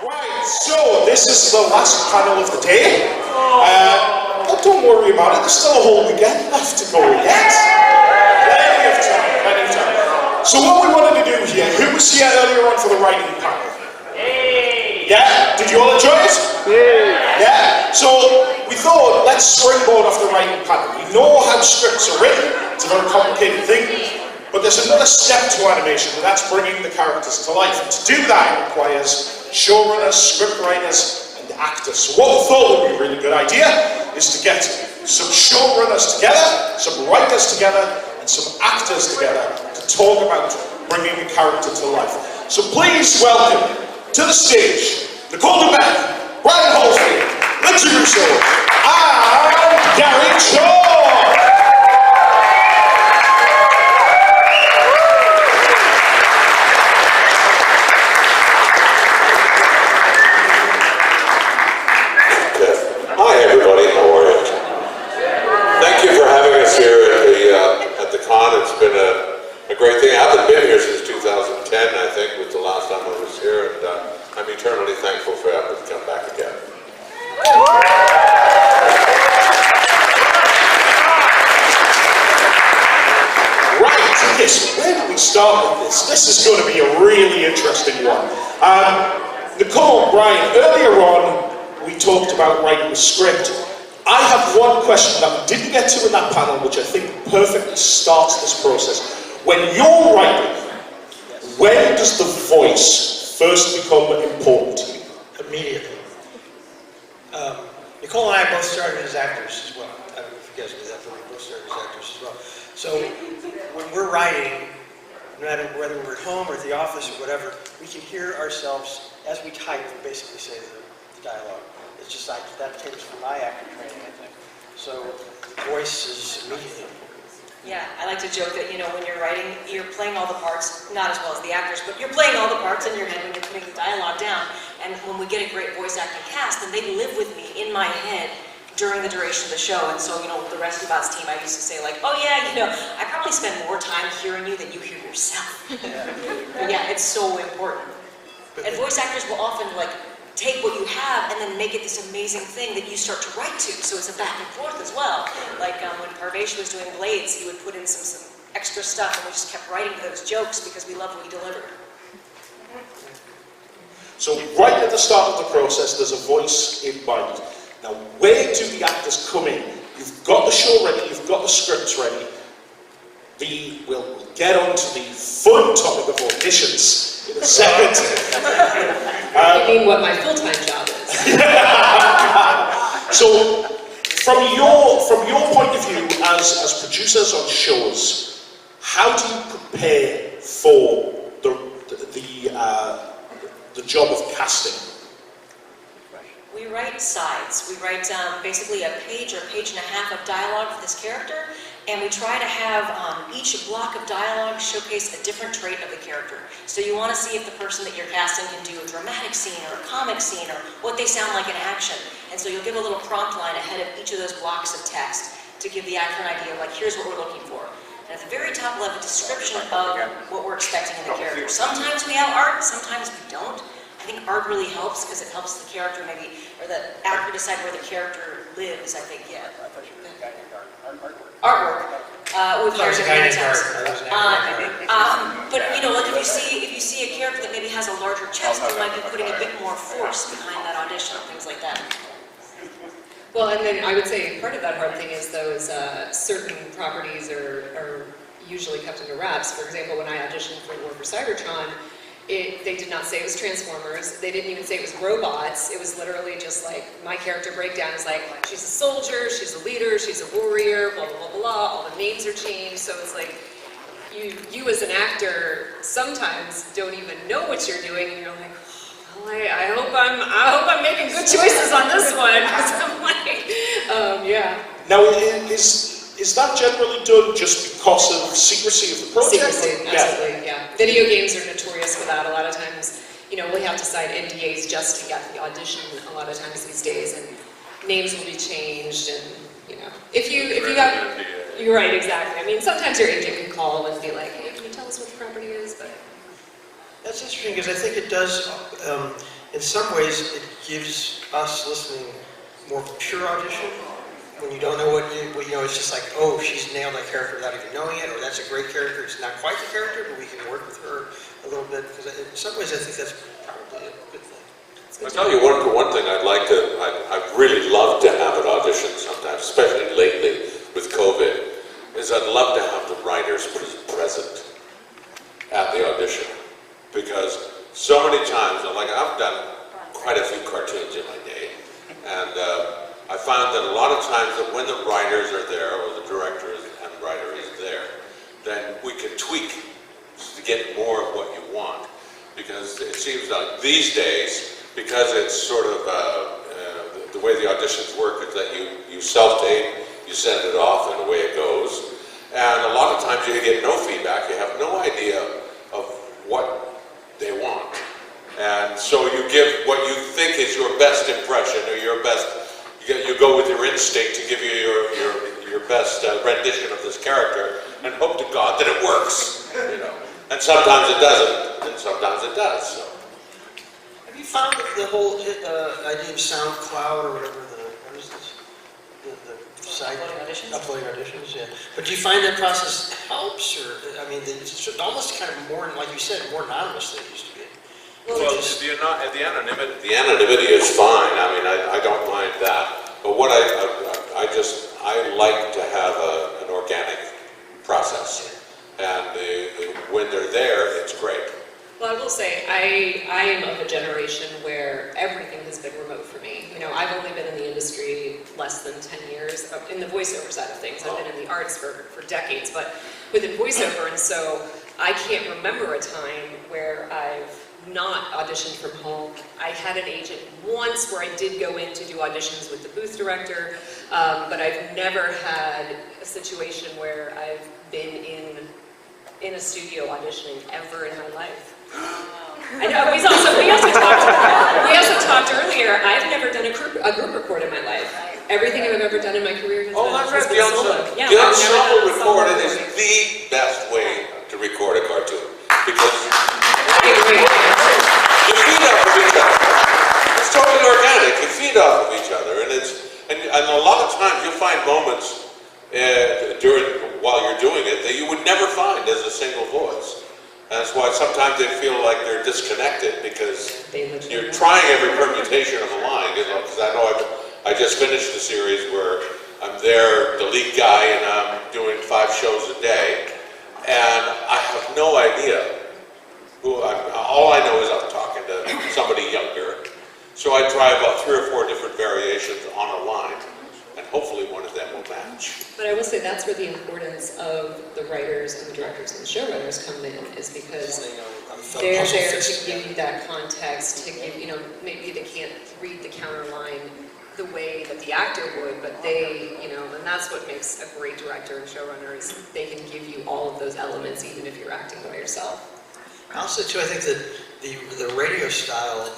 Right, so this is the last panel of the day. But don't worry about it, there's still a whole weekend left to go yet. Plenty of time, plenty of time. So what we wanted to do here, who was here earlier on for the writing panel? Hey. Yeah? Did you all enjoy it? Yeah? So we thought, let's springboard off the writing panel. We know how scripts are written, it's a very complicated thing. But there's another step to animation, and that's bringing the characters to life. And to do that, it requires showrunners, scriptwriters, and actors. So what we thought would be a really good idea is to get some showrunners together, some writers together, and some actors together to talk about bringing the character to life. So please welcome to the stage Nicole DeBeck, Brian Holsfield, Lindsay Russo, and Gary Shaw. It's been a great thing. I haven't been here since 2010, I think, was the last time I was here, and I'm eternally thankful for having to come back again. Right, okay, so where do we start with this? This is going to be a really interesting one. Nicole, Brian, earlier on we talked about writing a script. I have one question that we didn't get to in that panel, which I think perfectly starts this process. When you're writing, when does the voice first become important to you? Immediately. Nicole and I both started as actors as well. I don't know if you guys knew that, but we both started as actors as well. So when we're writing, no matter whether we're at home or at the office or whatever, we can hear ourselves as we type and basically say the dialogue. It's just like, that came from my acting training, I think. So, voice is immediately. Yeah, I like to joke that, you know, when you're writing, you're playing all the parts, not as well as the actors, but you're playing all the parts in your head when you're putting the dialogue down. And when we get a great voice acting cast, then they live with me in my head during the duration of the show. And so, you know, with the Rescue Bots team, I used to say like, oh yeah, you know, I probably spend more time hearing you than you hear yourself. But yeah, it's so important. And voice actors will often like, take what you have and then make it this amazing thing that you start to write to. So it's a back and forth as well. Like when Parvesh was doing Blades, he would put in some extra stuff and we just kept writing those jokes because we loved what he delivered. So right at the start of the process, there's a voice in mind. Now, where do the actors come in? You've got the show ready, you've got the scripts ready. We'll get on to the fun topic of auditions in a second. You mean what my full-time job is? So, from your point of view as producers on shows, how do you prepare for the job of casting? We write sides. We write basically a page or a page and a half of dialogue for this character, and we try to have each block of dialogue showcase a different trait of the character. So you want to see if the person that you're casting can do a dramatic scene or a comic scene or what they sound like in action. And so you'll give a little prompt line ahead of each of those blocks of text to give the actor an idea, like here's what we're looking for. And at the very top we'll have a description of what we're expecting in the character. Sometimes we have art, sometimes we don't. I think art really helps because it helps the character maybe, or the actor decide where the character lives, I think, yeah. Artwork. We've learned it many times. But you know, like if you see a character that maybe has a larger chest, you might be putting a bit more force behind that audition, things like that. Well, and then I would say part of that hard thing is those certain properties are usually kept under wraps. For example, when I auditioned for War for Cybertron, they did not say it was Transformers. They didn't even say it was robots. It was literally just like, my character breakdown is like, she's a soldier, she's a leader, she's a warrior, blah, blah, blah, blah, all the names are changed. So it's like, you as an actor sometimes don't even know what you're doing, and you're like, oh, I hope I'm making good choices on this one. I'm like, yeah. Now, is that generally done just because of secrecy of the project? Secrecy, absolutely, yeah. Video games are notorious for that. A lot of times, you know, we have to sign NDAs just to get the audition a lot of times these days, and names will be changed, and, you know, if you got, you're right, exactly. I mean, sometimes your agent can call and be like, hey, can you tell us what the property is, but... That's interesting because I think it does, in some ways, it gives us listening more of a pure audition. When you don't know what you know, it's just like, oh, she's nailed that character without even knowing it, or that's a great character. It's not quite the character, but we can work with her a little bit. Because in some ways, I think that's probably a good thing. I'll tell you one thing I'd really love to have at auditions sometimes, especially lately with COVID, is I'd love to have the writers present at the audition. Because so many times, like I've done quite a few cartoons in my day, and I found that a lot of times that when the writers are there, or the director and writer is there, then we can tweak to get more of what you want. Because it seems like these days, because it's sort of the way the auditions work is that you self-tape, you send it off, and away it goes. And a lot of times you get no feedback, you have no idea of what they want. And so you give what you think is your best impression, or your best, you go with your instinct to give you your best rendition of this character, and hope to God that it works, you know. And sometimes it doesn't, and sometimes it does. So. Have you found that the whole idea of SoundCloud or whatever what is this? The site uploading auditions, yeah. But do you find that process helps, or I mean, it's almost kind of more, like you said, more anonymous than it used to be. Well, the anonymity is fine. I mean, I don't mind that. But what I like to have an organic process, and when they're there, it's great. Well, I will say, I am of a generation where everything has been remote for me. You know, I've only been in the industry less than 10 years, in the voiceover side of things. I've been in the arts for decades, but within voiceover, and so I can't remember a time where I've not auditioned from home. I had an agent once where I did go in to do auditions with the booth director, but I've never had a situation where I've been in a studio auditioning ever in my life. I know, we also talked earlier, I've never done a group record in my life. Everything I've ever done in my career has been solo. Yeah, the ensemble recording is the best way to record a cartoon. Because you feed off of each other. It's totally organic. You feed off of each other, and a lot of times you'll find moments while you're doing it that you would never find as a single voice. And that's why sometimes they feel like they're disconnected, because you're trying every permutation of a line. Because I know I just finished a series where I'm there, the lead guy, and I'm doing 5 shows a day, and I have no idea. All I know is I'm talking to somebody younger. So I try about 3 or 4 different variations on a line, and hopefully one of them will match. But I will say that's where the importance of the writers and the directors and the showrunners come in, is because they're there to give you that context, to give, you know, maybe they can't read the counter line the way that the actor would, but they, you know, and that's what makes a great director and showrunner, is they can give you all of those elements even if you're acting by yourself. Also, too, I think that the radio style,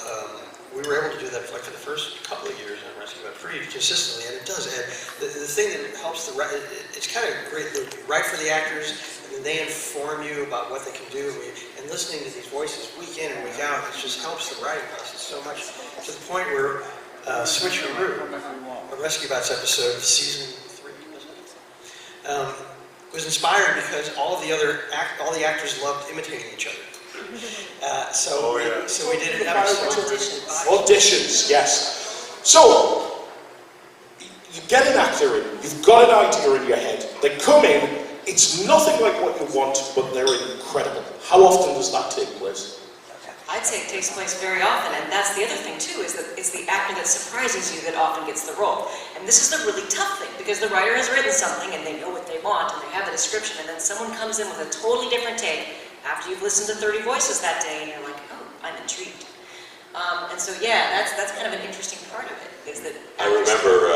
we were able to do that for the first couple of years on Rescue But pretty consistently, and it does. And the thing that helps it's kind of great. You write for the actors, and then they inform you about what they can do. And listening to these voices week in and week out, it just helps the writing process so much, to the point where Switcheroo, a Rescue Bots episode of season 3, wasn't it? Was inspired because all the actors loved imitating each other. So we did an episode. Auditions, yes. So, you get an actor in, you've got an idea in your head, they come in, it's nothing like what you want, but they're incredible. How often does that take place? I'd say it takes place very often, and that's the other thing too, is that it's the actor that surprises you that often gets the role. And this is the really tough thing, because the writer has written something and they know what they want and they have the description, and then someone comes in with a totally different take after you've listened to 30 voices that day, and you're like, oh, I'm intrigued. And so yeah, that's kind of an interesting part of it, is that... I remember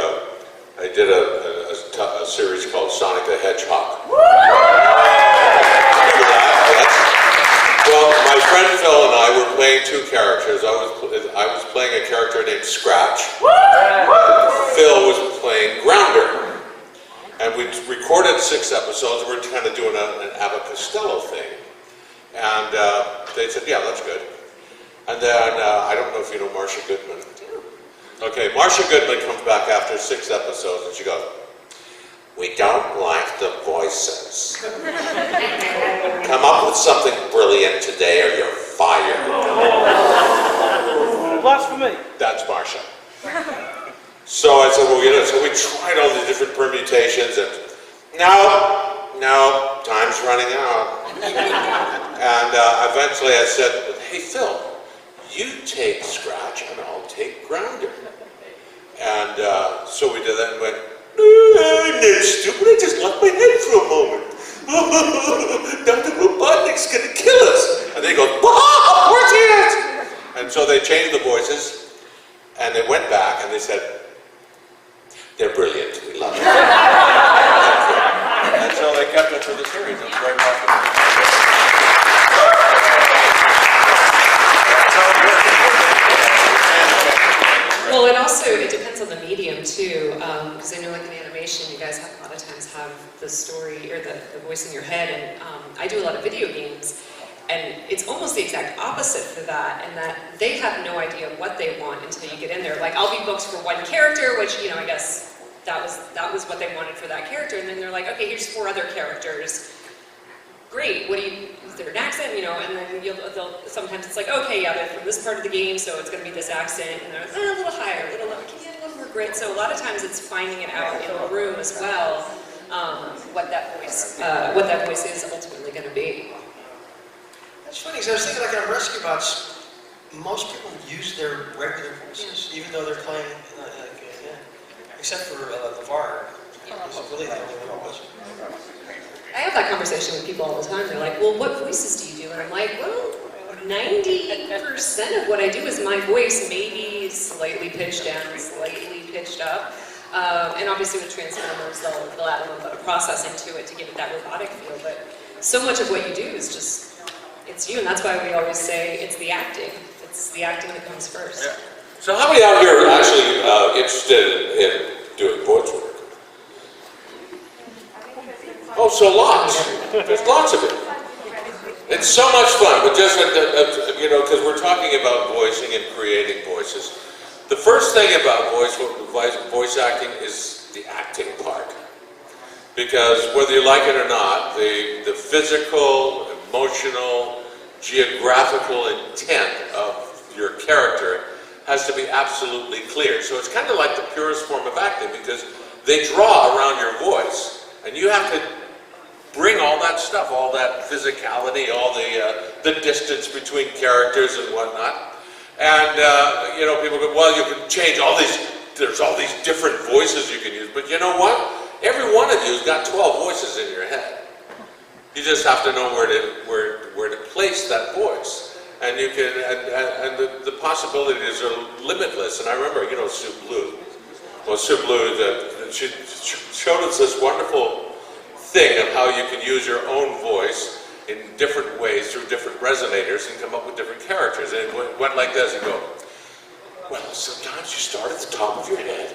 I did a series called Sonic the Hedgehog. Remember that? Well, my friend Phil and I were playing 2 characters. I was playing a character named Scratch. Phil was playing Grounder. And we recorded 6 episodes. We were kind of doing an Abbott Costello thing. And they said, yeah, that's good. And then, I don't know if you know Marcia Goodman. Okay, Marcia Goodman comes back after 6 episodes and she goes, "We don't like the voices. Come up with something brilliant today or you're fired." Blasphemy. That's Marcia. So I said, well, you know, so we tried all these different permutations and no, time's running out. And eventually I said, "Hey Phil, you take Scratch and I'll take Grounder." And so we did that and went, "I'm not stupid, I just left my head for a moment. Dr. Robotnik's gonna kill us." And they go, "Of course he is!" And so they changed the voices and they went back and they said, "They're brilliant, we love it." And so they kept it for the series. It was very popular. Well, it depends on the medium too, because I know like in animation, you guys a lot of times have the story or the voice in your head, and I do a lot of video games, and it's almost the exact opposite for that, in that they have no idea what they want until you get in there. Like, I'll be booked for one character, which, you know, I guess that was what they wanted for that character, and then they're like, okay, here's 4 other characters. Great, is there an accent, you know, and then sometimes it's like, okay, yeah, they're from this part of the game, so it's going to be this accent, and they're like, a little higher, can you add a little more grit? So a lot of times it's finding it out in the room as well, what that voice is ultimately going to be. That's funny, because I was thinking like on Rescue Bots, most people use their regular voices, even though they're playing, except for LeVar. He's really the only one who wasn't. I have that conversation with people all the time. They're like, well, what voices do you do? And I'm like, well, 90% of what I do is my voice, maybe slightly pitched down, slightly pitched up. And obviously with Transformers, they'll add a little bit of processing to it to give it that robotic feel. But so much of what you do is just, it's you. And that's why we always say it's the acting. It's the acting that comes first. Yeah. So how many out here are actually interested in doing voice work? Oh, so lots. There's lots of it. It's so much fun, but just, you know, because we're talking about voicing and creating voices. The first thing about voice acting is the acting part. Because whether you like it or not, the physical, emotional, geographical intent of your character has to be absolutely clear. So it's kind of like the purest form of acting, because they draw around your voice, and you have to bring all that stuff, all that physicality, all the distance between characters and whatnot. And, you know, people go, well, you can change all these, there's all these different voices you can use, but you know what? Every one of you's got 12 voices in your head. You just have to know where to place that voice. And you can, and the possibilities are limitless. And I remember, you know, Sue Blue. Well, Sue Blue, she showed us this wonderful thing of how you can use your own voice in different ways through different resonators and come up with different characters. And it went like this, and go, well, sometimes you start at the top of your head,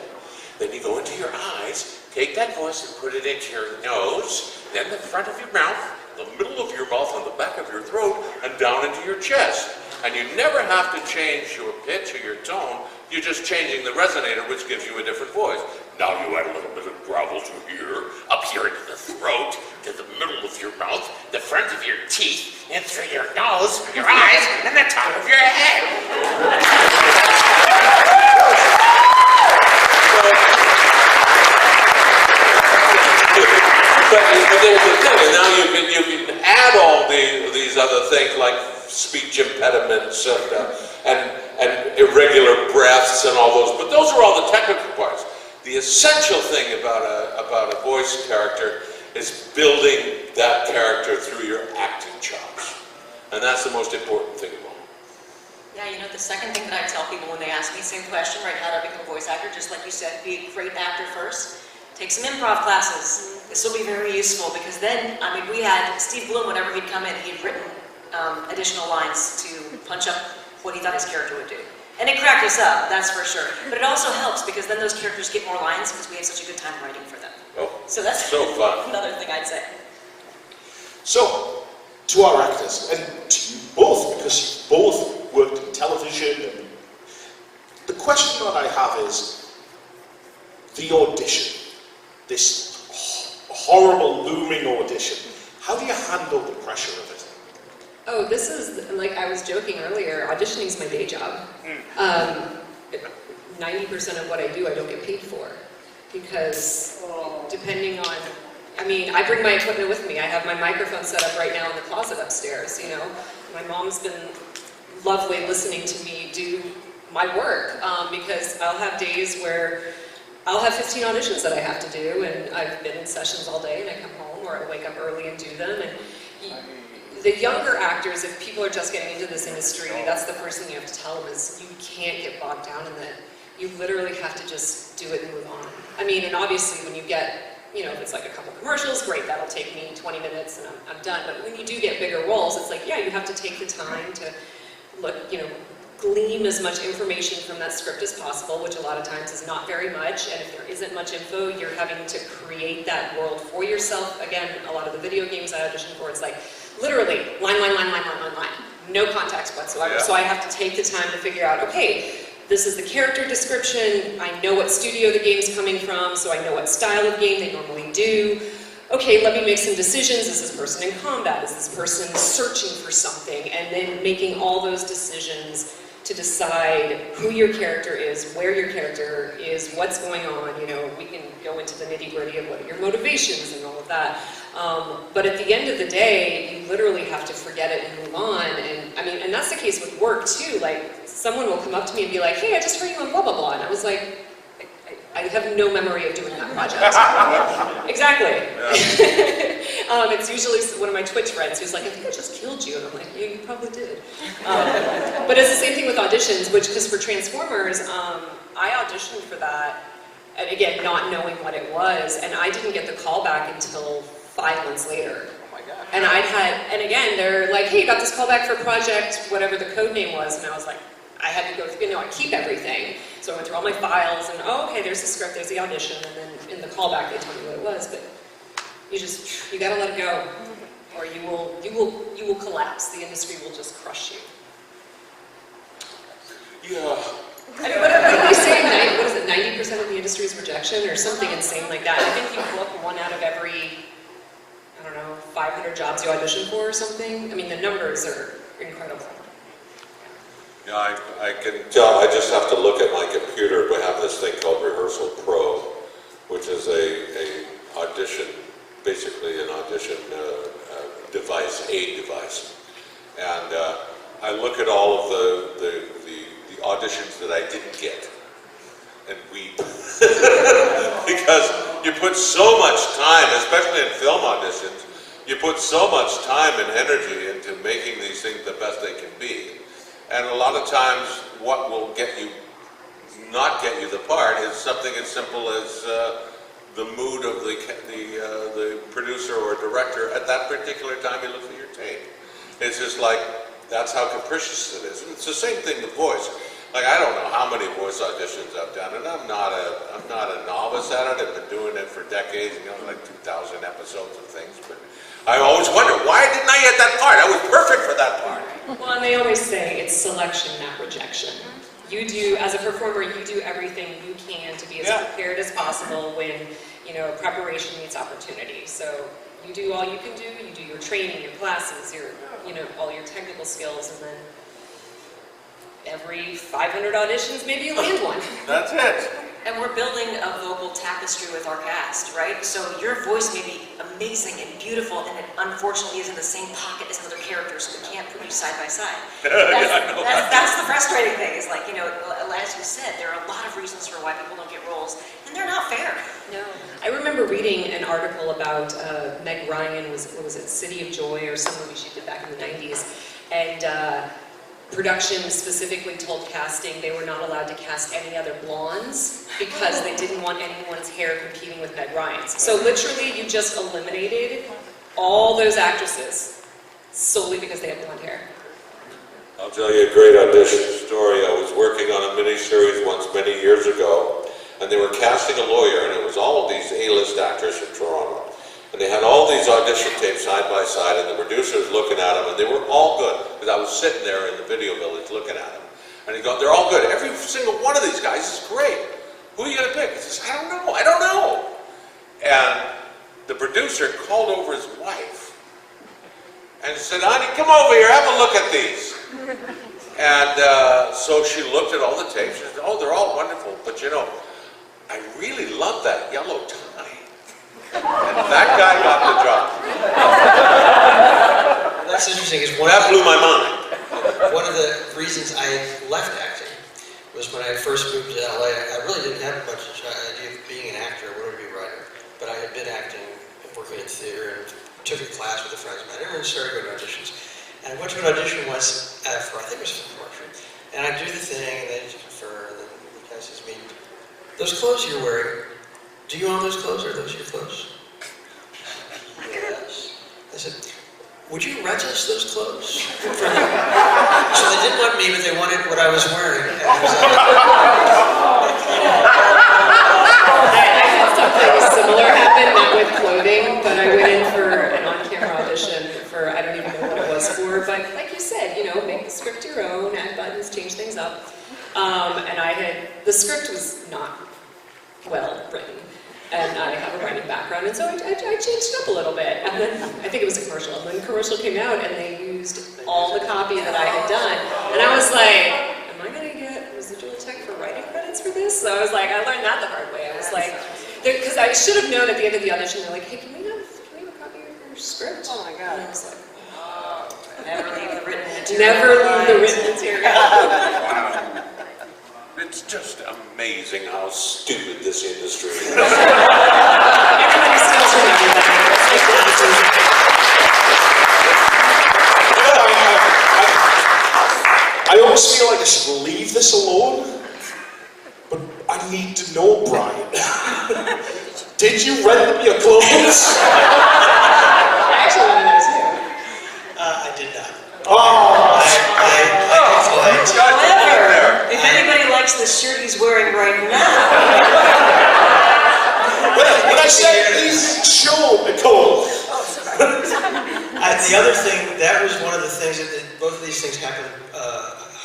then you go into your eyes, take that voice and put it into your nose, then the front of your mouth, the middle of your mouth, and the back of your throat, and down into your chest. And you never have to change your pitch or your tone, you're just changing the resonator, which gives you a different voice. Now you add a little bit of gravel to here, up here into the throat, to the middle of your mouth, the front of your teeth, in through your nose, your eyes, and the top of your head. But there's the thing, and now you can add all these other things like speech impediments and irregular breaths and all those, but those are all the technical parts. The essential thing about a voice character is building that character through your acting chops. And that's the most important thing of all. Yeah, you know, the second thing that I tell people when they ask me the same question, right, how do I become a voice actor, just like you said, be a great actor first, take some improv classes. This will be very useful, because then, I mean, we had Steve Bloom, whenever he'd come in, he had written additional lines to punch up what he thought his character would do. And it cracked us up, that's for sure. But it also helps, because then those characters get more lines, because we have such a good time writing for them. Oh, so that's so fun. Another thing I'd say. So, to our actors, and to you both, because you both worked in television, television. The question that I have is the audition, this horrible looming audition. How do you handle the pressure of it? Oh, this is, like I was joking earlier, auditioning is my day job. 90% of what I do, I don't get paid for. Because depending on, I mean, I bring my equipment with me. I have my microphone set up right now in the closet upstairs, you know. My mom's been lovely listening to me do my work, because I'll have days where I'll have 15 auditions that I have to do, and I've been in sessions all day, and I come home, or I wake up early and do them. And the younger actors, if people are just getting into this industry, that's the first thing you have to tell them is you can't get bogged down in that. You literally have to just do it and move on. I mean, and obviously when you get, you know, if it's like a couple commercials, great, that'll take me 20 minutes and I'm done. But when you do get bigger roles, it's like, yeah, you have to take the time to look, you know, glean as much information from that script as possible, which a lot of times is not very much. And if there isn't much info, you're having to create that world for yourself. Again, a lot of the video games I audition for, it's like literally line, no context whatsoever. Yeah. So I have to take the time to figure out, okay, this is the character description, I know what studio the game's coming from, so I know what style of game they normally do. Okay, let me make some decisions. Is this person in combat? Is this person searching for something? And then making all those decisions to decide who your character is, where your character is, what's going on. You know, we can go into the nitty-gritty of what are your motivations and all of that. But at the end of the day, you literally have to forget it and move on. And I mean, and that's the case with work too. Like, someone will come up to me and be like, hey, I just heard you on blah, blah, blah. And I was like, I have no memory of doing that project. Exactly. Yeah. It's usually one of my Twitch friends who's like, I think I just killed you. And I'm like, yeah, you probably did. But it's the same thing with auditions, which, because for Transformers, I auditioned for that, and again, not knowing what it was, and I didn't get the call back until 5 months later. Oh my God. And and again, they're like, hey, you got this call back for project, whatever the code name was, and I was like, I had to go through, you know, I keep everything. So I went through all my files, and oh, okay, there's the script, there's the audition, and then in the callback they told me what it was, but you gotta let it go, or you will collapse. The industry will just crush you. Yeah. I mean, what do they say? What is it? 90% of the industry is rejection, or something insane like that. I think you book 1 out of every, I don't know, 500 jobs you audition for, or something. I mean, the numbers are incredible. Yeah, I can tell. I just have to look at my computer. We have this thing called Rehearsal Pro, which is a audition, basically an audition device, aid device. And I look at all of the auditions that I didn't get and weep. Because you put so much time, especially in film auditions, you put so much time and energy into making these things the best they can be. And a lot of times, what will not get you the part is something as simple as the mood of the producer or director at that particular time he looks at your tape. It's just like, that's how capricious it is. It's the same thing with voice. Like, I don't know how many voice auditions I've done, and I'm not a novice at it. I've been doing it for decades, you know, like 2,000 episodes of things. But I always wonder, why didn't I get that part? I was perfect for that part. Well, and they always say it's selection, not rejection. You do, as a performer, you do everything you can to be as prepared as possible when, you know, preparation meets opportunity. So you do all you can do. You do your training, your classes, your, you know, all your technical skills, and then every 500 auditions, maybe you land one. That's it. And we're building a vocal tapestry with our cast, right? So your voice may be amazing and beautiful, and it unfortunately is in the same pocket as other characters, so we can't put you side by side. That's the frustrating thing, is like, you know, as you said, there are a lot of reasons for why people don't get roles, and they're not fair. No. I remember reading an article about Meg Ryan, was it City of Joy, or some movie she did back in the 90s, and production specifically told casting they were not allowed to cast any other blondes because they didn't want anyone's hair competing with Meg Ryan's. So literally, you just eliminated all those actresses solely because they had blonde hair. I'll tell you a great audition story. I was working on a miniseries once many years ago, and they were casting a lawyer, and it was all of these A-list actors from Toronto. And they had all these audition tapes side by side, and the producer was looking at them, and they were all good, because I was sitting there in the video village looking at them. And he goes, they're all good. Every single one of these guys is great. Who are you going to pick? He says, I don't know. And the producer called over his wife and said, honey, come over here, have a look at these. And so she looked at all the tapes. She said, oh, they're all wonderful, but you know, I really love that yellow tie. And that guy got the job. That's interesting. That blew my mind. One of the reasons I left acting was when I first moved to LA. I really didn't have much idea of being an actor. I wanted to be a writer, but I had been acting and working in theater and took a class with a friend of mine and started going to auditions. And I went to an audition once for, I think it was for commercial, and I do the thing, and they confer, and then the guy says to me, those clothes you're wearing, do you own those clothes, or are those your clothes? Yes. I said, would you rent us those clothes? So they didn't want me, but they wanted what I was wearing. And I was I had something similar happen, not with clothing, but I went in for an on-camera audition for, I don't even know what it was for, but like you said, you know, make the script your own, add buttons, change things up. And the script was not well written. And I have a writing background, and so I changed it up a little bit. And then, I think it was a commercial, and then the commercial came out, and they used all the copy that I had done. And I was like, am I gonna get residual check for writing credits for this? So I was like, I learned that the hard way. I was like, because I should have known at the end of the audition, they're like, hey, can we have a copy of your script? Oh my God. And I was like, Oh, never leave the written material. never leave the written material. Wow. It's just amazing how stupid this industry is. Everybody still remembers that. I almost feel like I should leave this alone, but I need to know, Brian. Did you rent them your clothes? I actually wanted those too. I did not. Oh! However, if anybody likes the shirt he's wearing right now, When I say please show Nicole. The other thing, that was one of the things that both of these things happened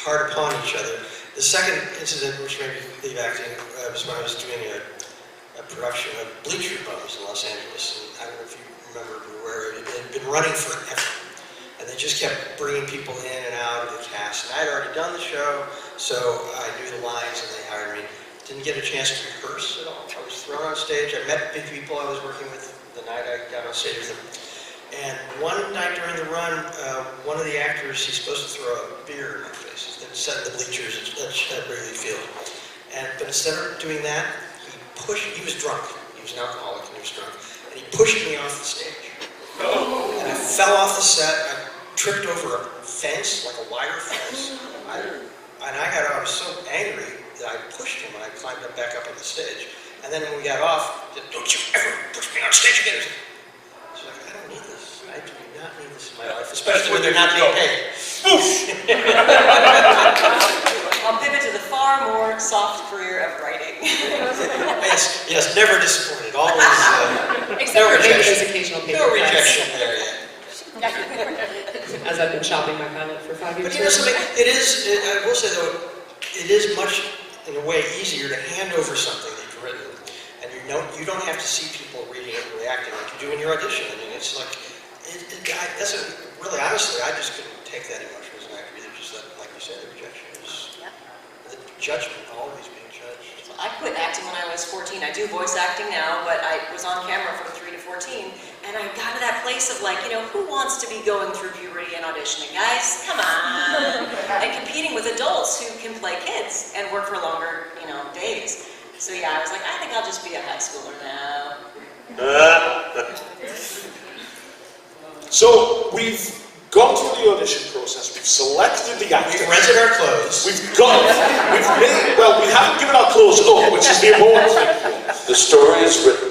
hard upon each other. The second incident which made me leave acting was when I was doing a production of Bleacher Bums in Los Angeles. And I don't know if you remember where it had been running forever. And they just kept bringing people in and out of the cast. And I had already done the show, so I knew the lines and they hired me. Didn't get a chance to rehearse at all. I was thrown on stage. I met the people I was working with the night I got on stage with them. And one night during the run, one of the actors, he's supposed to throw a beer in my face. They sat in the bleachers at Wrigley Field. But instead of doing that, he was drunk. He was an alcoholic and he was drunk. And he pushed me off the stage. And I fell off the set. I tripped over a fence, like a wire fence. I was so angry that I pushed him and I climbed back up on the stage. And then when we got off, he said, don't you ever push me on stage again. So I don't need this. I do not need this in my life, especially when they're not being paid. I'll pivot to the far more soft career of writing. Yes, never disappointed. Always, Except no for maybe rejection. those occasional paper No cuts. rejection there yet. As I've been shopping my palette for 5 years. But you know something, I will say though, it is much, in a way, easier to hand over something that you've written, and you don't have to see people reading it and reacting like you do in your audition. I mean, it's like, honestly, I just couldn't take that emotion as an actor either, just that, like you said, the rejection is, the judgment, always being judged. I quit acting when I was 14. I do voice acting now, but I was on camera from 3 to 14, and I got to that place of like, who wants to be going through puberty and auditioning, guys? Come on! And competing with adults who can play kids and work for longer, days. So yeah, I was like, I think I'll just be a high schooler now. So we've gone through the audition process, we've selected the actors. We've rented our clothes. We haven't given our clothes up, which is the important thing. The story is written.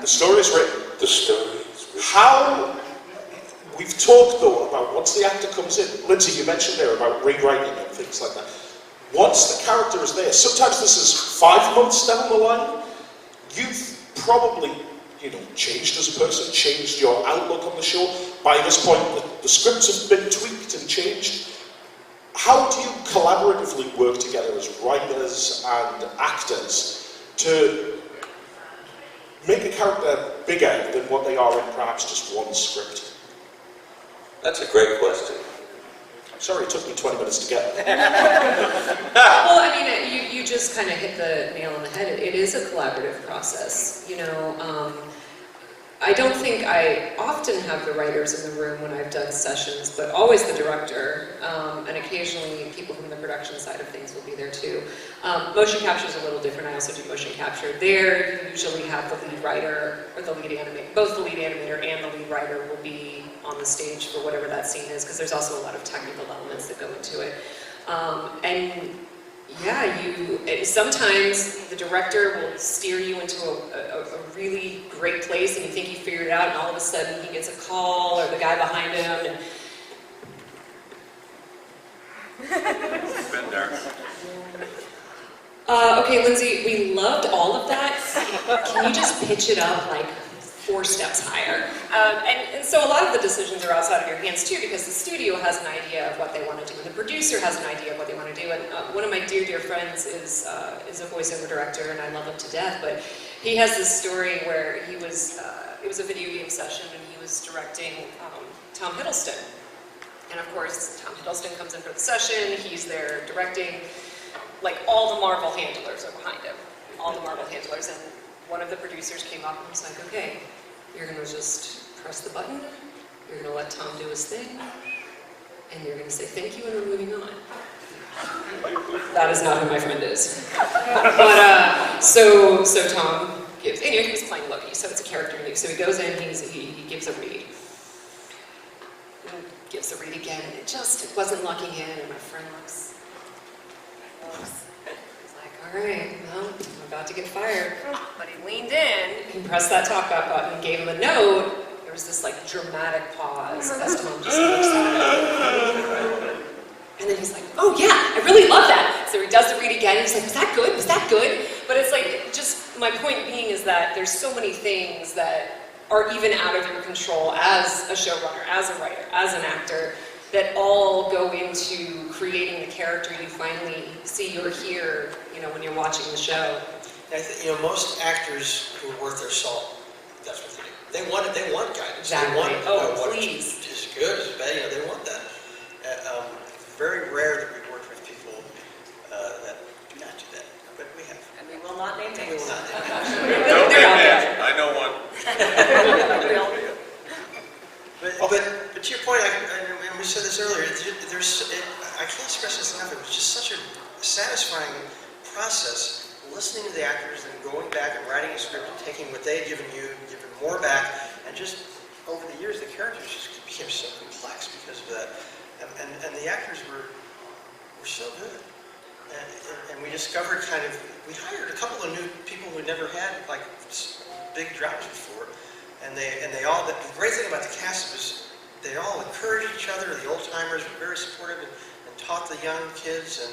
The story is written. The story is written. How, we've talked though about once the actor comes in, Lindsay, you mentioned there about rewriting and things like that. Once the character is there, sometimes this is 5 months down the line, you've probably changed as a person, changed your outlook on the show. By this point, the scripts have been tweaked and changed. how do you collaboratively work together as writers and actors to make a character bigger than what they are in perhaps just one script? That's a great question. Sorry, it took me 20 minutes to get there. Well, I mean, you just kind of hit the nail on the head. It is a collaborative process. You know, I don't think I often have the writers in the room when I've done sessions, but always the director, and occasionally people from the production side of things will be there too. Motion capture is a little different. I also do motion capture. There, you usually have the lead writer or the lead animator. Both the lead animator and the lead writer will be on the stage for whatever that scene is, because there's also a lot of technical elements that go into it. And yeah, sometimes the director will steer you into a really great place and you think you figured it out, and all of a sudden he gets a call, or the guy behind him, and Been there. okay, Lindsay, we loved all of that. Can you just pitch it up like 4 steps higher? And so a lot of the decisions are outside of your hands too, because the studio has an idea of what they want to do, and the producer has an idea of what they want to do. And one of my dear friends is a voiceover director, and I love him to death, but he has this story where he was, it was a video game session, and he was directing Tom Hiddleston. And of course, Tom Hiddleston comes in for the session, he's there directing, like all the Marvel handlers are behind him, all the Marvel handlers, and one of the producers came up and was like, okay, you're going to just press the button, you're going to let Tom do his thing, and you're going to say thank you, and we're moving on. That is not who my friend is. But, so Tom gives, anyway, he was playing Loki, so it's a character move. So he goes in, he gives a read. And gives the read again, and it wasn't locking in, and my friend looks, he's like, all right, well, I'm about to get fired. But he leaned in, he pressed that talk back button, gave him a note. There was this like dramatic pause as Tom just looks at it. And then he's like, oh yeah, I really love that. So he does the read again, and he's like, was that good? Was that good? But it's like, just my point being is that there's so many things that are even out of your control as a showrunner, as a writer, as an actor, that all go into creating the character you finally see or hear, you know, when you're watching the show. I think, you know, most actors who are worth their salt, that's what they do. They want guidance. Exactly. They want what please. is good, is bad, you know, they want that. Very rare that we work with people that do not do that, but we have. And we will not name We names. will not name Don't They're out name there. names. I know one. But to your point, and we said this earlier, I can't stress this enough, it was just such a satisfying process, listening to the actors and going back and writing a script and taking what they had given you, giving more back, and just over the years the characters just became so complex because of that. And the actors were so good. And we discovered we hired a couple of new people who never had like big jobs before. And they all, the great thing about the cast was they all encouraged each other. The old timers were very supportive and taught the young kids, and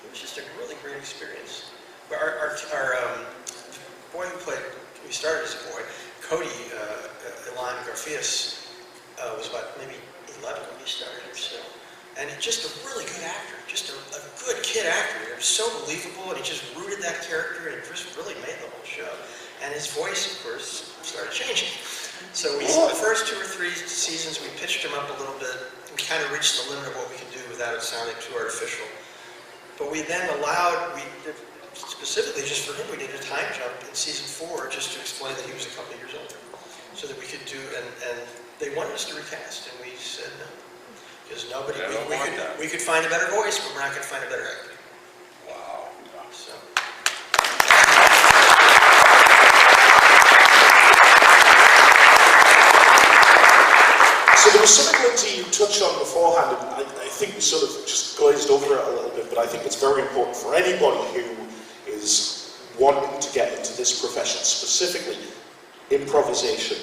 it was just a really great experience. But our boy who played, we started as a boy, Cody, Ilan Garfias, was about maybe 11 when he started or so. And just a really good actor, just a good kid actor. He was so believable, and he just rooted that character, and just really made the whole show. And his voice, of course, started changing. So the first 2 or 3 seasons, we pitched him up a little bit, and kind of reached the limit of what we could do without it sounding too artificial. But we then specifically just for him, we did a time jump in season 4 just to explain that he was a couple of years older. So that we could do, and they wanted us to recast, and we said no. Because we could find a better voice, but we're not going to find a better actor. Wow. So. So there was something, Lindsay, you touched on beforehand, and I think we sort of just glazed over it a little bit, but I think it's very important for anybody who is wanting to get into this profession, specifically improvisation.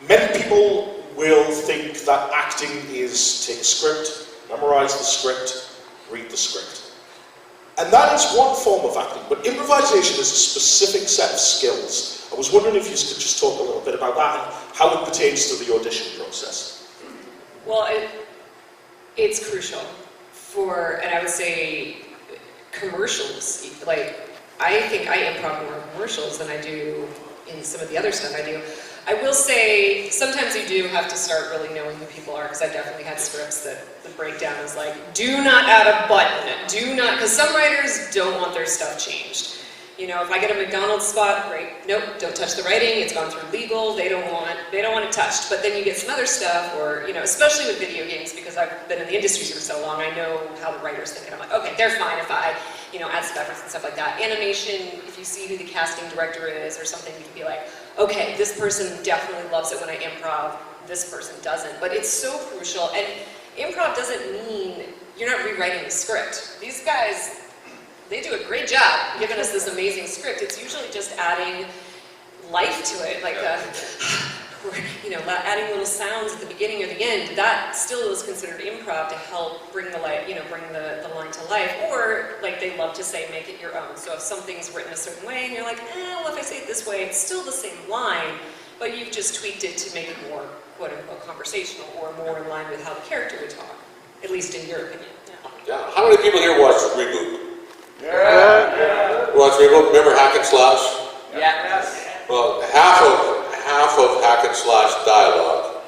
Many people will think that acting is take a script, memorize the script, read the script. And that is one form of acting, but improvisation is a specific set of skills. I was wondering if you could just talk a little bit about that and how it pertains to the audition process. Well, It's crucial for, and I would say, commercials. Like, I think I improv more in commercials than I do in some of the other stuff I do. I will say, sometimes you do have to start really knowing who people are, because I definitely had scripts that the breakdown is like, do not add a button, do not, because some writers don't want their stuff changed. You know, if I get a McDonald's spot, great, nope, don't touch the writing, it's gone through legal, they don't want it touched. But then you get some other stuff, or, you know, especially with video games, because I've been in the industry for so long, I know how the writers think, and I'm like, okay, they're fine if I, you know, add spec and stuff like that. Animation, if you see who the casting director is or something, you can be like, okay, this person definitely loves it when I improv, this person doesn't. But it's so crucial, and improv doesn't mean you're not rewriting the script. These guys, they do a great job giving us this amazing script. It's usually just adding life to it, like you know, adding little sounds at the beginning or the end. That still is considered improv to help bring the light, you know, bring the line to life. Or, like they love to say, make it your own. So if something's written a certain way and you're like, well, if I say it this way, it's still the same line, but you've just tweaked it to make it more, quote unquote, conversational or more in line with how the character would talk, at least in your opinion. Yeah. How many people here watched Reboot? Watch Reboot? Remember Hack and Slash? Yeah. Well, half of Hack and Slash dialogue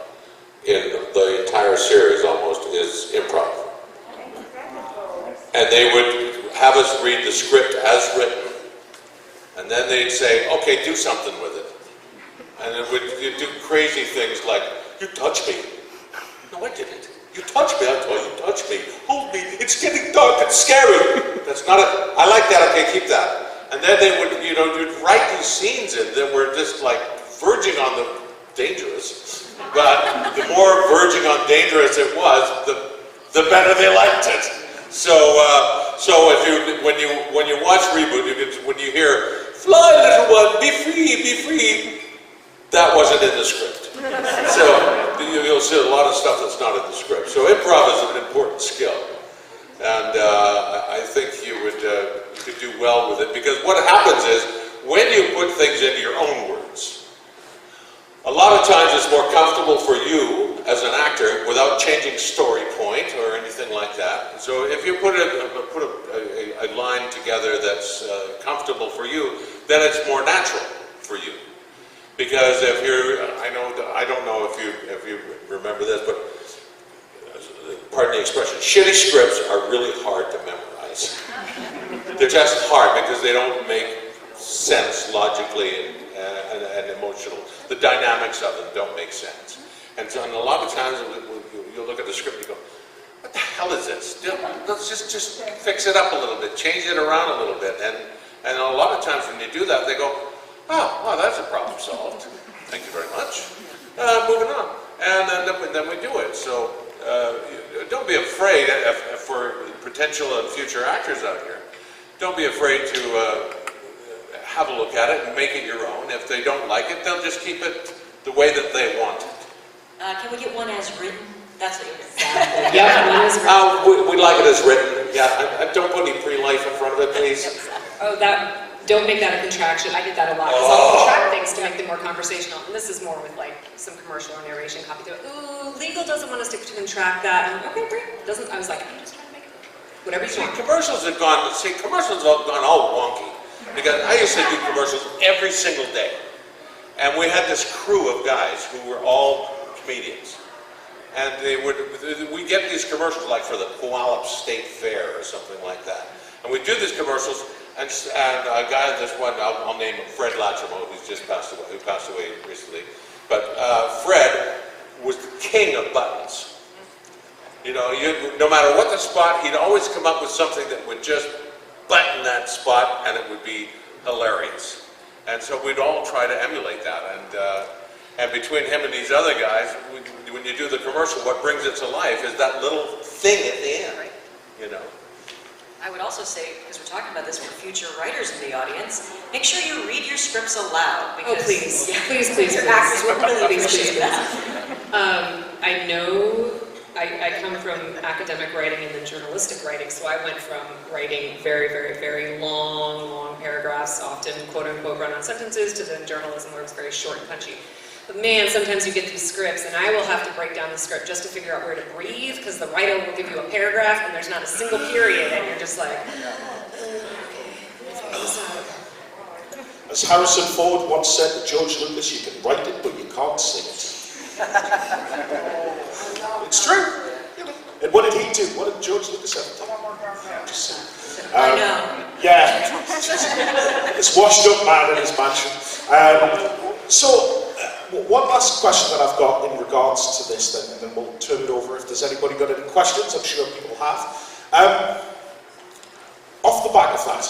in the entire series almost is improv. And they would have us read the script as written, and then they'd say, okay, do something with it. And it would do crazy things like, you touch me. No, I didn't. You touch me, I told you, touch me. Hold me, it's getting dark and scary. That's not it. I like that, okay, keep that. And then they would, you know, you'd write these scenes in that were just like verging on the dangerous. But the more verging on dangerous it was, the better they liked it. So if when you watch Reboot, when you hear, fly little one, be free, that wasn't in the script. So you'll see a lot of stuff that's not in the script. So improv is an important skill. And I think you could do well with it, because what happens is, when you put things into your own words, a lot of times it's more comfortable for you as an actor without changing story point or anything like that. So if you put a line together that's comfortable for you, then it's more natural for you. Because if you're, I don't know if you remember this, but pardon the expression, shitty scripts are really hard to memorize. They're just hard because they don't make sense logically and emotional. The dynamics of them don't make sense. And so, and a lot of times you'll look at the script and you go, what the hell is this? Let's just fix it up a little bit, change it around a little bit. And a lot of times when you do that, they go, oh, well, that's a problem solved. Thank you very much. Moving on. And then we do it. So don't be afraid, for potential and future actors out here, don't be afraid to have a look at it and make it your own. If they don't like it, they'll just keep it the way that they want it. Can we get one as written? That's what you're Exactly. Yeah, one as written. We like it as written. Yeah, don't put any pre-life in front of it, please. Oh, don't make that a contraction. I get that a lot, because I'll contract things to make them more conversational. And this is more with like some commercial or narration copy. They're like, ooh, legal doesn't want us to contract that. And I'm like, okay, great. Doesn't. I was like, I'm just trying to make it whatever you want. Commercials have gone all wonky. Because I used to do commercials every single day. And we had this crew of guys who were all comedians. And we get these commercials like for the Puyallup State Fair or something like that. And we do these commercials, and a guy, this one, I'll name him Fred Latrimo, who passed away recently. But Fred was the king of buttons. You know, no matter what the spot, he'd always come up with something that would just button that spot, and it would be hilarious. And so we'd all try to emulate that. And between him and these other guys, when you do the commercial, what brings it to life is that little thing at the end, you know. I would also say, because we're talking about this for future writers in the audience, make sure you read your scripts aloud. Because, please. Yeah, please. Your actors will really appreciate please. that. I know I come from academic writing and then journalistic writing, so I went from writing very, very, very long paragraphs, often quote-unquote run-on sentences, to then journalism where it's very short and punchy. But man, sometimes you get these scripts, and I will have to break down the script just to figure out where to breathe, because the writer will give you a paragraph, and there's not a single period, and you're just like, okay, figure this out. As Harrison Ford once said to George Lucas, you can write it, but you can't sing it. It's true. You know. And what did he do? What did George Lucas have to do? I know. Yeah. It's washed up man in his mansion. One last question that I've got in regards to this then, and then we'll turn it over if there's anybody got any questions. I'm sure people have. Off the back of that,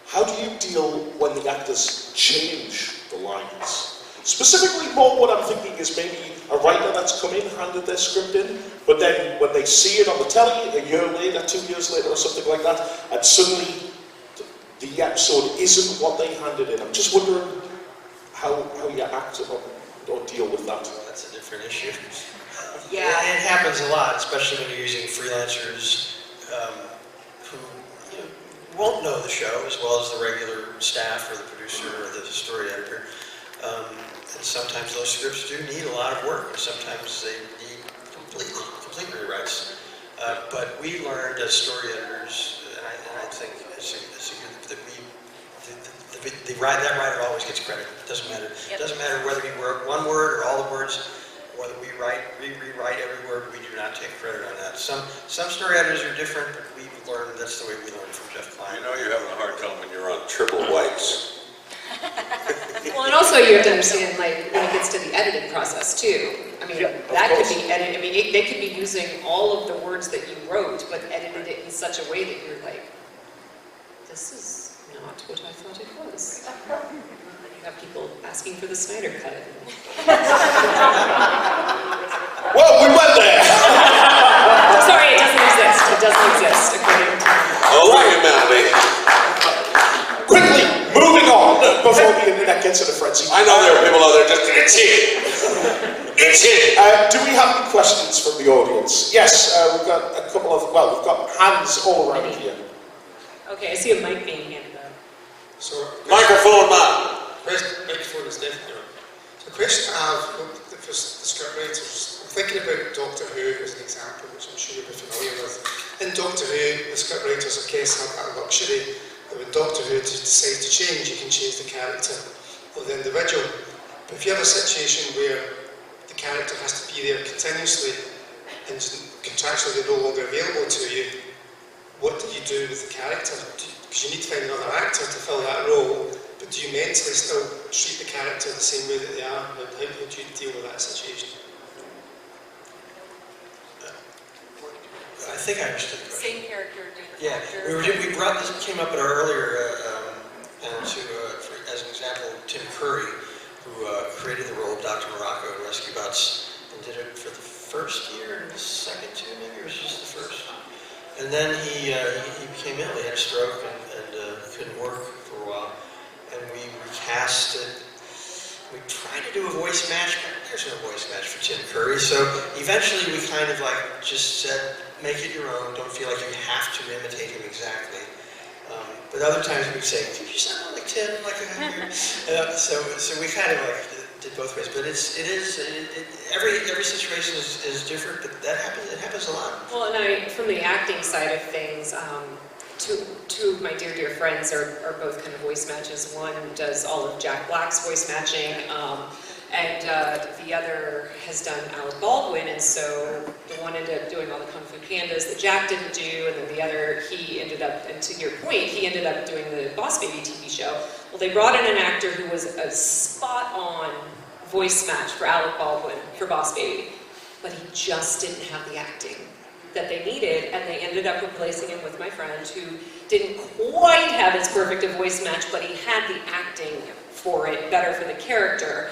how do you deal when the actors change the lines? Specifically, more what I'm thinking is maybe a writer that's come in, handed their script in, but then when they see it on the telly a year later, 2 years later or something like that, and suddenly the episode isn't what they handed in. I'm just wondering how you act or deal with that. Well, that's a different issue. Yeah. It happens a lot, especially when you're using freelancers who won't know the show as well as the regular staff or the producer or the story editor. And sometimes those scripts do need a lot of work, and sometimes they need complete rewrites. But we learned as story editors, and I think that writer always gets credit. It doesn't matter. Yep. It doesn't matter whether we wrote one word or all the words, whether we rewrite every word. We do not take credit on that. Some story editors are different, but we've learned that's the way we learned from Jeff Klein. I know you're having a hard time when you're on triple whites. Well, and also you have to understand, like, when it gets to the editing process too. I mean, that could be edited. I mean, they could be using all of the words that you wrote, but edited it in such a way that you're like, this is not what I thought it was. And you have people asking for the Snyder cut. Well, we went there! Sorry, it doesn't exist. It doesn't exist, according to... Oh, humanity. Quickly, moving on before the internet gets in a frenzy. I know there are people out there just itching. Itching. Do we have any questions from the audience? Yes, we've got a couple of, we've got hands all around here. Okay, I see a mic being handed out. So, Microphone man. microphone is definitely on. So, the question I have for the script writers, I'm thinking about Doctor Who as an example, which I'm sure you'll be familiar with. In Doctor Who, the script writers, I guess, have that luxury that when Doctor Who decides to change, you can change the character of the individual. But if you have a situation where the character has to be there continuously and contractually they're no longer available to you, what do you do with the character? Because you need to find another actor to fill that role, but do you mentally still treat the character the same way that they are? How do you deal with that situation? I think I understood the question. Same character, different Yeah, actor. we brought this, came up at our earlier panel as an example, Tim Curry, who created the role of Dr. Morocco in Rescue Bots and did it for the first year and the second two, maybe, or was it just the first? And then he became ill. He had a stroke and couldn't work for a while. And we recast it. We tried to do a voice match, but there's no voice match for Tim Curry. So eventually we kind of like just said, make it your own. Don't feel like you have to imitate him exactly. But other times we'd say, did you sound like Tim? Like so we kind of like did both ways. But every situation is different. But that happens. It happens a lot. Well, and from the acting side of things, two of my dear friends are both kind of voice matches. One does all of Jack Black's voice matching, and the other has done Alec Baldwin, and so the one ended up doing all the Kung Fu Pandas that Jack didn't do, and then the other, he ended up, and to your point, he ended up doing the Boss Baby TV show. Well, they brought in an actor who was a spot-on voice match for Alec Baldwin for Boss Baby, but he just didn't have the acting that they needed, and they ended up replacing him with my friend who didn't quite have as perfect a voice match, but he had the acting for it, better for the character.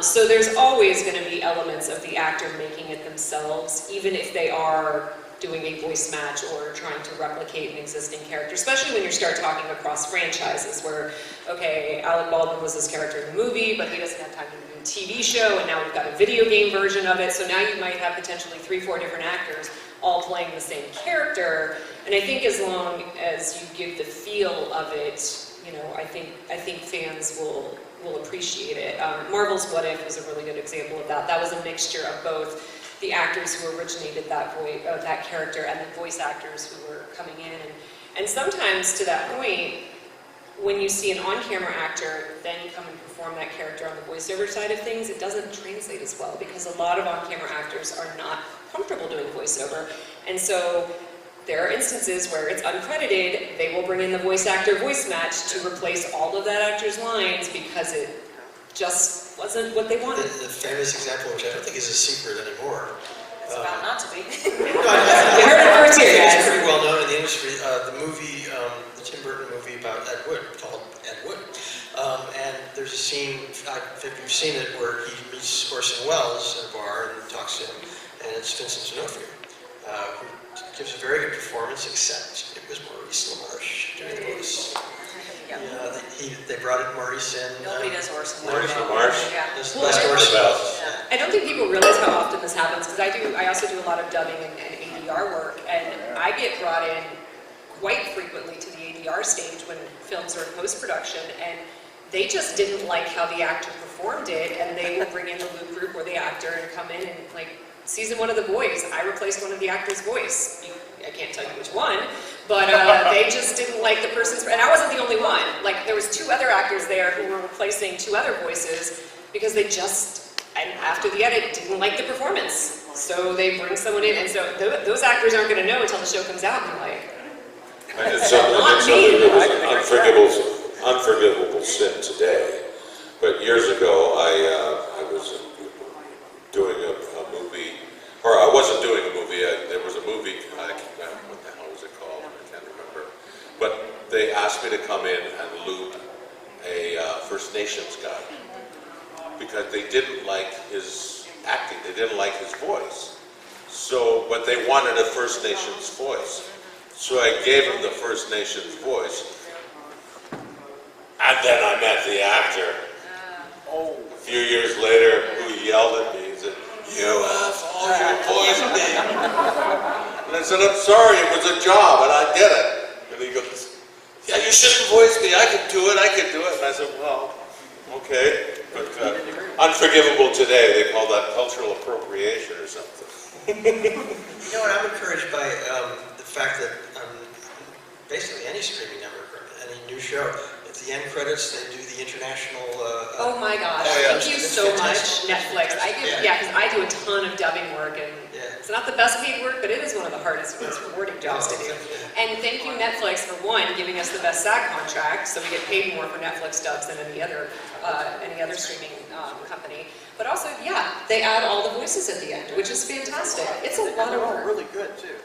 So there's always going to be elements of the actor making it themselves, even if they are doing a voice match or trying to replicate an existing character, especially when you start talking across franchises where, okay, Alec Baldwin was this character in the movie, but he doesn't have time to do a TV show, and now we've got a video game version of it, so now you might have potentially 3-4 different actors all playing the same character. And I think as long as you give the feel of it, you know, I think fans will will appreciate it. Marvel's What If was a really good example of that. That was a mixture of both the actors who originated that character and the voice actors who were coming in. And sometimes, to that point, when you see an on-camera actor then come and perform that character on the voiceover side of things, it doesn't translate as well because a lot of on-camera actors are not comfortable doing voiceover. And so there are instances where it's uncredited, they will bring in the voice actor voice match to replace all of that actor's lines because it just wasn't what they wanted. The famous example, which I don't think is a secret anymore. It's about not to be. You heard it first here, It's guys. pretty well known in the industry. The movie, the Tim Burton movie about Ed Wood, called Ed Wood. And there's a scene, I think you've seen it, where he meets Orson Welles at a bar and talks to him, and it's Vincent D'Onofrio, who gives a very good performance, except it was Maurice LaMarche doing the voice. Yeah. They brought in Maurice in. Nobody does Orson. Maurice LaMarche? Yeah. This is the best Orson Welles. Yeah. I don't think people realize how often this happens because I also do a lot of dubbing and ADR work, and I get brought in quite frequently to the ADR stage when films are in post-production, and they just didn't like how the actor performed it, and they will bring in the loop group or the actor and come in and, like, season 1 of The Boys, I replaced one of the actors' voice. I can't tell you which one, but they just didn't like the person's, and I wasn't the only one. Like, there was 2 other actors there who were replacing 2 other voices because they just, and after the edit, didn't like the performance. So they bring someone in, and so those actors aren't going to know until the show comes out, and they're like, I did something that was an unforgivable sin today. But years ago, I was doing a movie, or I wasn't doing a movie. There was a movie. What the hell was it called? I can't remember. But they asked me to come in and loop a First Nations guy because they didn't like his acting. They didn't like his voice. So, but they wanted a First Nations voice. So I gave him the First Nations voice. And then I met the actor. A few years later, who yelled at me, he said, "You asshole, you poisoned me." And I said, "I'm sorry, it was a job, and I did it." And he goes, "Yeah, you shouldn't voice me, I can do it, I can do it." And I said, "Well, okay." But unforgivable today, they call that cultural appropriation or something. You know what, I'm encouraged by the fact that basically any streaming network or any new show, at the end credits, they do the international... oh my gosh, thank you so much, Netflix. Because I do a ton of dubbing work, and it's not the best paid work, but it is one of the hardest and most rewarding jobs to do. And thank you, Netflix, for one, giving us the best SAG contract, so we get paid more for Netflix dubs than any other streaming company. But also, they add all the voices at the end, which is fantastic. It's a lot of work. Really good, too.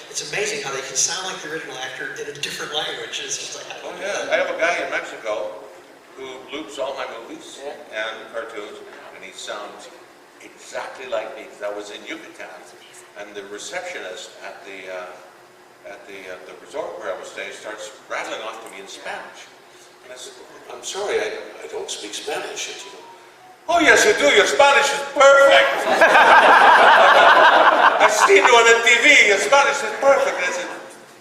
It's amazing how they can sound like the original actor in a different language. It's just like, Oh yeah, I have a guy in Mexico who loops all my movies and cartoons, and he sounds exactly like me. I was in Yucatan, and the receptionist at the resort where I was staying starts rattling off to me in Spanish. And I said, "I'm sorry, I don't speak Spanish." And she goes, "Oh yes, you do. Your Spanish is perfect." I've seen you on the TV. Your Spanish is perfect. And I said,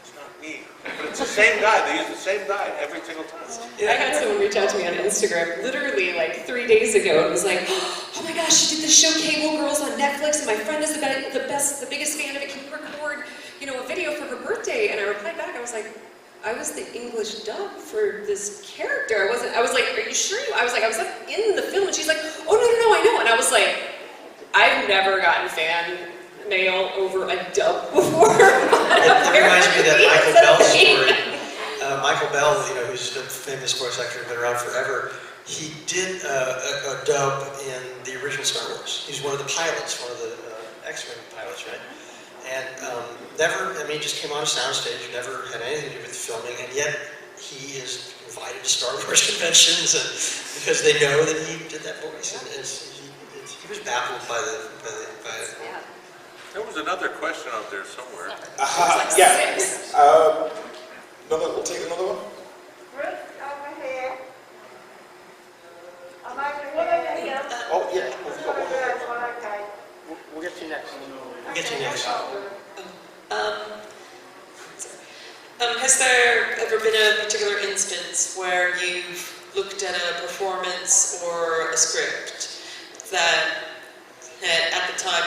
"It's not me, but it's the same guy. They use the same guy every single time." I had someone reach out to me on Instagram literally like 3 days ago and was like, "Oh my gosh, she did the show Cable Girls on Netflix, and my friend is the biggest fan of it. Can you record, a video for her birthday?" And I replied back, I was like, "I was the English dub for this character. I was like, are you sure I was in the film," and she's like, "Oh no, I know." And I was like, I've never gotten fan mail over a dub before. It reminds me of that Michael Bell story. Michael Bell, who's a famous voice actor, been around forever. He did a dub in the original Star Wars. He's one of the pilots, one of the X-Wing pilots, right? And he just came on a soundstage, never had anything to do with the filming, and yet he is invited to Star Wars conventions because they know that he did that voice, and he was baffled by it. Yeah. There was another question out there somewhere. We'll take another one. Ruth, over here. I'm over here. Oh, yeah. Okay. We'll get to you next. Has there ever been a particular instance where you've looked at a performance or a script that at the time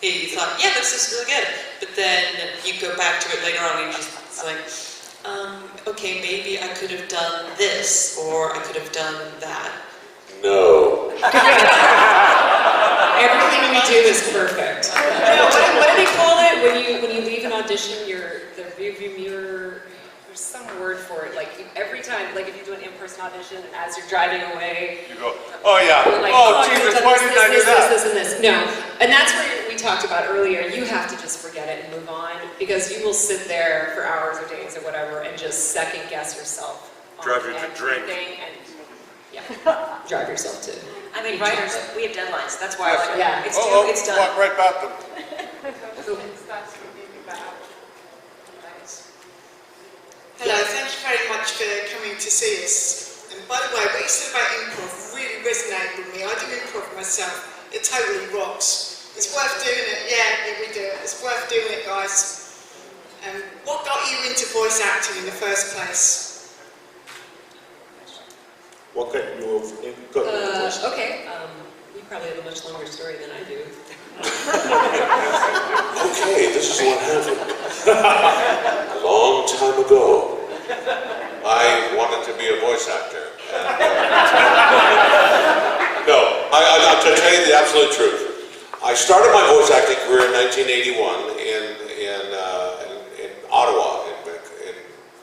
you thought, yeah, this is really good, but then you go back to it later on and it's like, okay, maybe I could have done this, or I could have done that. No. Everything we do is perfect. What do they call it when you leave an audition? The rearview mirror. There's some word for it. Like every time, like if you do an in-person audition, as you're driving away, You go, oh yeah, you're like, oh I could've Jesus, done why this, didn't I do this, that? This, and this. No, and that's where we talked about earlier. You have to just forget it and move on, because you will sit there for hours or days or whatever and just second guess yourself. Drive you to drink. And yeah, drive yourself to. I mean, writers, we have deadlines, that's why Yes, I like, yeah. it's due, it's done. Walk right back them. Hello, thank you very much for coming to see us. And by the way, what you said about improv really resonated with me. I do improv myself. It totally rocks. It's worth doing it. Yeah, we do it. It's worth doing it, guys. What got you into voice acting in the first place? What got you got you into voice? Okay, you probably have a much longer story than I do. Okay, this is what happened. A long time ago, I wanted to be a voice actor. No, to tell you the absolute truth, I started my voice acting career in 1981 in Ottawa, in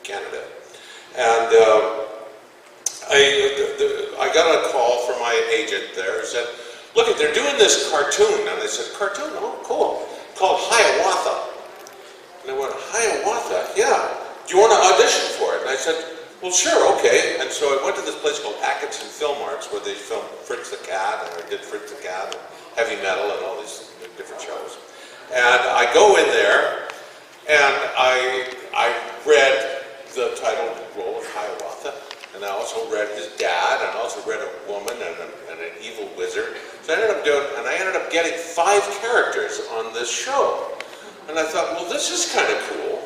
Canada, and I got a call from my agent there who said, look, they're doing this cartoon. And I said, cartoon? Oh, cool. Called Hiawatha. And I went, Hiawatha? Yeah. Do you want to audition for it? And I said, well, sure, okay. And so I went to this place called Atkinson Film Arts where they filmed Fritz the Cat, and I did Fritz the Cat, and Heavy Metal, and all these different shows. And I go in there, and I read the title role of Hiawatha. And I also read his dad, and I also read a woman and an evil wizard. So I ended up getting 5 characters on this show. And I thought, well, this is kind of cool.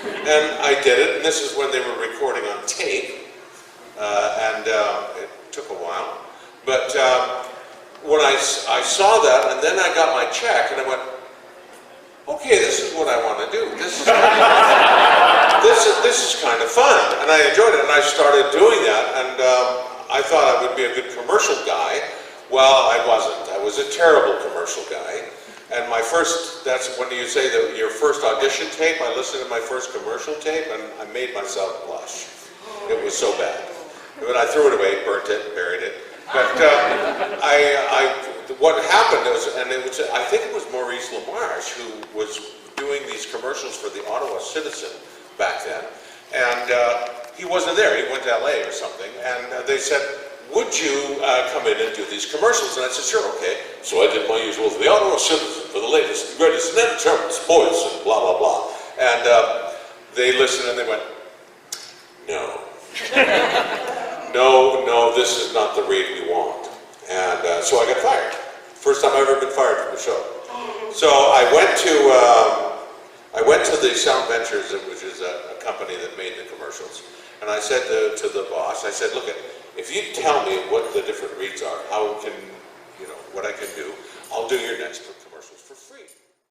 And I did it, and this is when they were recording on tape. And it took a while. But when I saw that, and then I got my check, and I went, okay, this is what I want to do. This is kind of fun, and I enjoyed it, and I started doing that, and I thought I would be a good commercial guy. Well, I wasn't. I was a terrible commercial guy, and that's when you say that your first audition tape, I listened to my first commercial tape, and I made myself blush. It was so bad. But I threw it away, burnt it, buried it. But what happened was, I think it was Maurice LaMarche who was doing these commercials for the Ottawa Citizen back then, and he wasn't there. He went to LA or something, and they said, would you come in and do these commercials? And I said, sure, okay. So I did my usual for the Ottawa Citizen, for the latest, greatest, and entertainment sports, and blah, blah, blah. And they listened and they went, no. No, this is not the read we want. And so I got fired. First time I've ever been fired from the show. So I went to the Sound Ventures, which is a company that made the commercials. And I said to the boss, I said, look, if you tell me what the different reads are, how can, what I can do, I'll do your next